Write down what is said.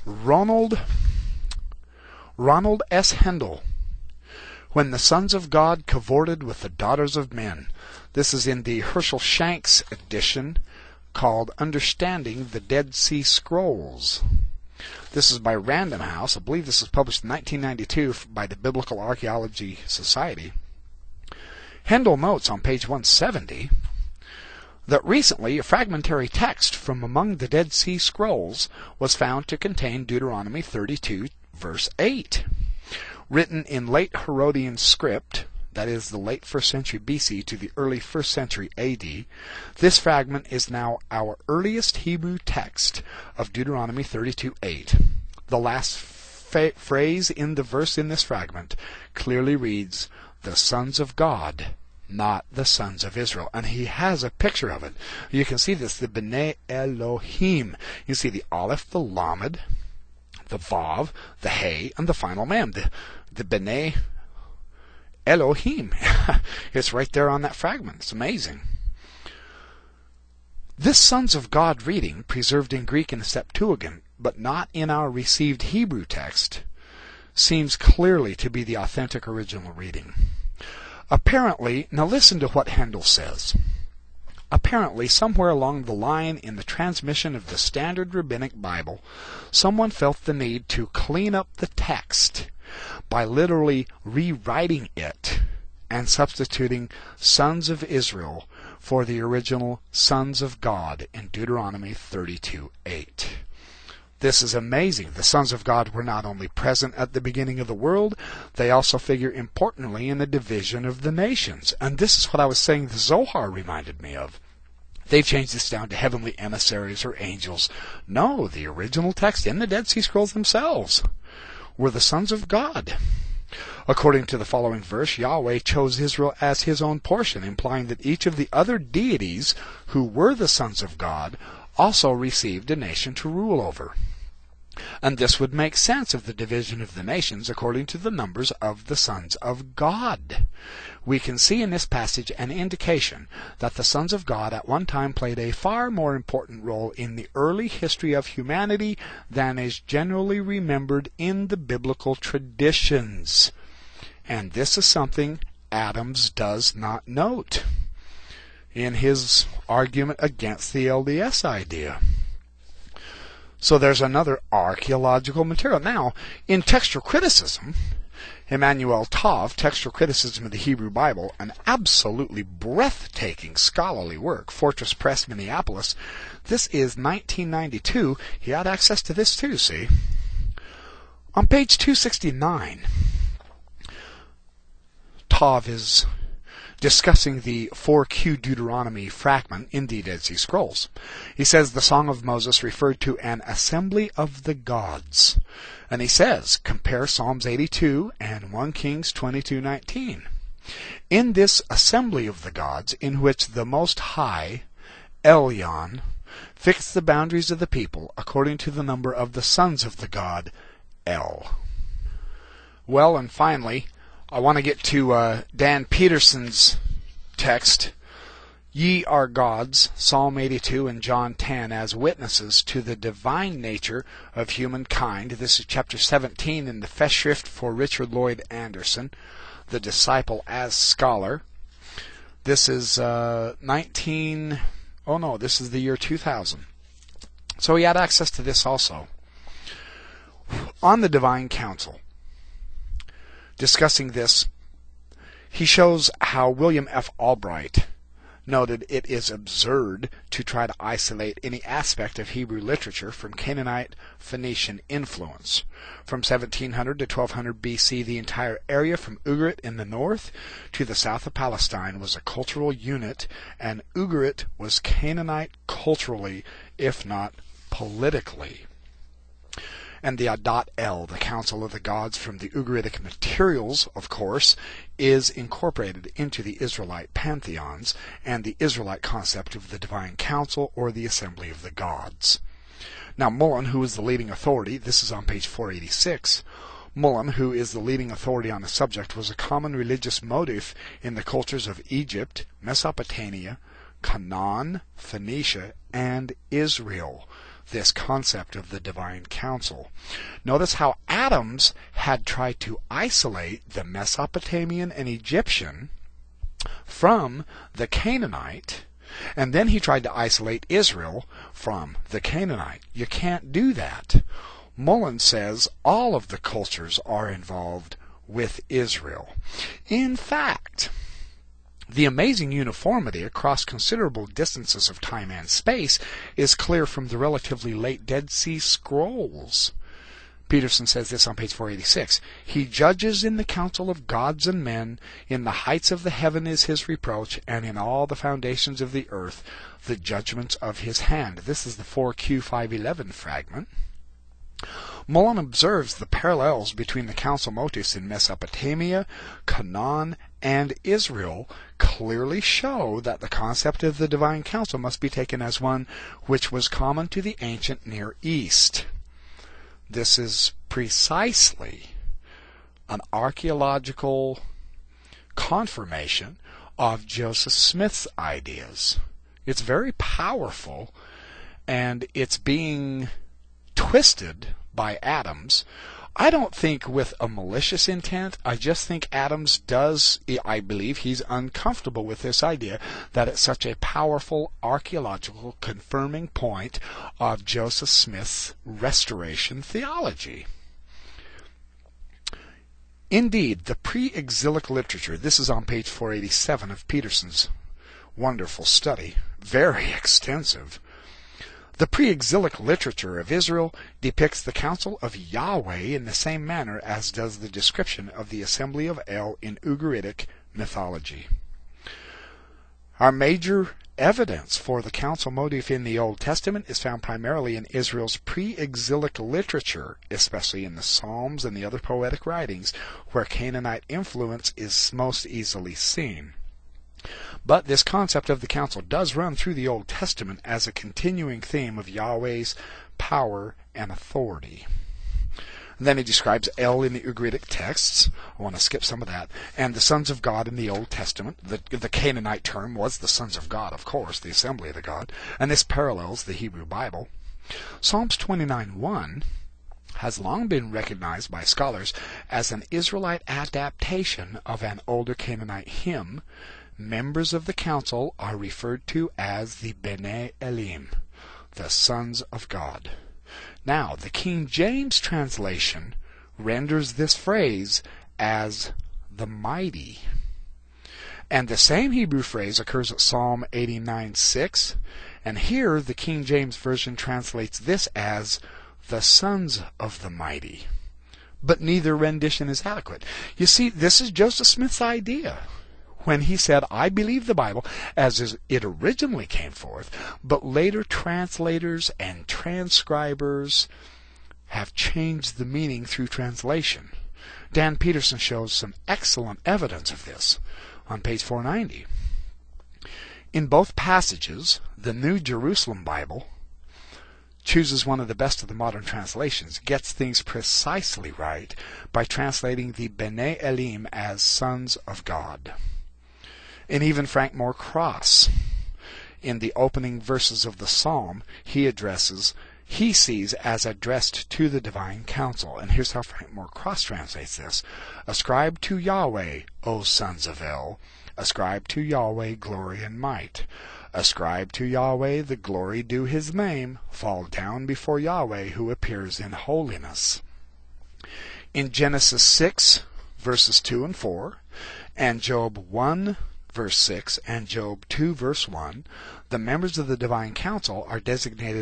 Ronald S. Hendel, When the Sons of God Cavorted with the Daughters of Men. This is in the Herschel Shanks edition called Understanding the Dead Sea Scrolls. This is by Random House. I believe this was published in 1992 by the Biblical Archaeology Society. Hendel notes on page 170 that recently a fragmentary text from among the Dead Sea Scrolls was found to contain Deuteronomy 32, verse 8. Written in late Herodian script, that is the late 1st century BC to the early 1st century AD, this fragment is now our earliest Hebrew text of Deuteronomy 32:8. The last phrase in the verse in this fragment clearly reads, "the sons of God," not the sons of Israel. And he has a picture of it. You can see this, the B'nai Elohim. You see the Aleph, the Lamed, the Vav, the Hey, and the final Mem. The B'nai Elohim. It's right there on that fragment. It's amazing. This Sons of God reading, preserved in Greek in the Septuagint, but not in our received Hebrew text, seems clearly to be the authentic original reading. Apparently, now listen to what Hendel says. Apparently, somewhere along the line in the transmission of the standard rabbinic Bible, someone felt the need to clean up the text by literally rewriting it and substituting sons of Israel for the original sons of God in Deuteronomy 32:8. This is amazing. The sons of God were not only present at the beginning of the world, they also figure importantly in the division of the nations. And this is what I was saying the Zohar reminded me of. They've changed this down to heavenly emissaries or angels. No, the original text in the Dead Sea Scrolls themselves were the sons of God. According to the following verse, Yahweh chose Israel as his own portion, implying that each of the other deities who were the sons of God also received a nation to rule over. And this would make sense of the division of the nations according to the numbers of the sons of God. We can see in this passage an indication that the sons of God at one time played a far more important role in the early history of humanity than is generally remembered in the biblical traditions. And this is something Adams does not note in his argument against the LDS idea. So there's another archaeological material. Now, in textual criticism, Emmanuel Tov, Textual Criticism of the Hebrew Bible, an absolutely breathtaking scholarly work, Fortress Press, Minneapolis. This is 1992. He had access to this too, see? On page 269, Tov is discussing the 4Q Deuteronomy fragment in the Dead Sea Scrolls. He says the Song of Moses referred to an assembly of the gods. And he says, compare Psalms 82 and 1 Kings 22:19. In this assembly of the gods, in which the Most High, Elyon, fixed the boundaries of the people according to the number of the sons of the god, El. Well, and finally, I want to get to Dan Peterson's text, Ye are gods, Psalm 82 and John 10, as witnesses to the divine nature of humankind. This is chapter 17 in the Festschrift for Richard Lloyd Anderson, the disciple as scholar. This is this is the year 2000. So he had access to this also. On the Divine Council, discussing this, he shows how William F. Albright noted it is absurd to try to isolate any aspect of Hebrew literature from Canaanite Phoenician influence. From 1700 to 1200 BC, the entire area from Ugarit in the north to the south of Palestine was a cultural unit, and Ugarit was Canaanite culturally, if not politically. And the Adat El, the Council of the Gods from the Ugaritic materials, of course, is incorporated into the Israelite pantheons and the Israelite concept of the Divine Council or the Assembly of the Gods. Now Mullen, who is the leading authority, this is on page 486, Mullen, who is the leading authority on the subject, was a common religious motif in the cultures of Egypt, Mesopotamia, Canaan, Phoenicia, and Israel. this concept of the divine council. Notice how Adams had tried to isolate the Mesopotamian and Egyptian from the Canaanite, and then he tried to isolate Israel from the Canaanite. You can't do that. Mullen says all of the cultures are involved with Israel. In fact, the amazing uniformity across considerable distances of time and space is clear from the relatively late Dead Sea Scrolls. Peterson says this on page 486. He judges in the council of gods and men, in the heights of the heaven is his reproach, and in all the foundations of the earth the judgments of his hand. This is the 4Q511 fragment. Mullen observes the parallels between the council motifs in Mesopotamia, Canaan, and Israel clearly show that the concept of the divine council must be taken as one which was common to the ancient Near East. This is precisely an archaeological confirmation of Joseph Smith's ideas. It's very powerful, and it's being twisted by Adams. I don't think with a malicious intent. I just think Adams I believe he's uncomfortable with this idea that it's such a powerful archaeological confirming point of Joseph Smith's restoration theology. Indeed, the pre-exilic literature, this is on page 487 of Peterson's wonderful study, very extensive. The pre-exilic literature of Israel depicts the counsel of Yahweh in the same manner as does the description of the assembly of El in Ugaritic mythology. Our major evidence for the council motif in the Old Testament is found primarily in Israel's pre-exilic literature, especially in the Psalms and the other poetic writings, where Canaanite influence is most easily seen. But this concept of the council does run through the Old Testament as a continuing theme of Yahweh's power and authority. And then he describes El in the Ugaritic texts. I want to skip some of that. And the sons of God in the Old Testament. The Canaanite term was the sons of God, of course, the assembly of the God. And this parallels the Hebrew Bible. Psalms 29:1 has long been recognized by scholars as an Israelite adaptation of an older Canaanite hymn. Members of the council are referred to as the Bnei Elim, the sons of God. Now, the King James translation renders this phrase as the mighty. And the same Hebrew phrase occurs at Psalm 89:6, and here the King James Version translates this as the sons of the mighty. But neither rendition is adequate. You see, this is Joseph Smith's idea when he said, I believe the Bible as it originally came forth, but later translators and transcribers have changed the meaning through translation. Dan Peterson shows some excellent evidence of this on page 490. In both passages, the New Jerusalem Bible chooses one of the best of the modern translations, gets things precisely right by translating the Bnei Elim as sons of God. And even Frank Moore Cross, in the opening verses of the psalm, he sees as addressed to the divine council. And here's how Frank Moore Cross translates this. Ascribe to Yahweh, O sons of El. Ascribe to Yahweh glory and might. Ascribe to Yahweh the glory due his name. Fall down before Yahweh who appears in holiness. In Genesis 6, verses 2 and 4, and Job 1, verse 6, and Job 2, verse 1, the members of the divine council are designated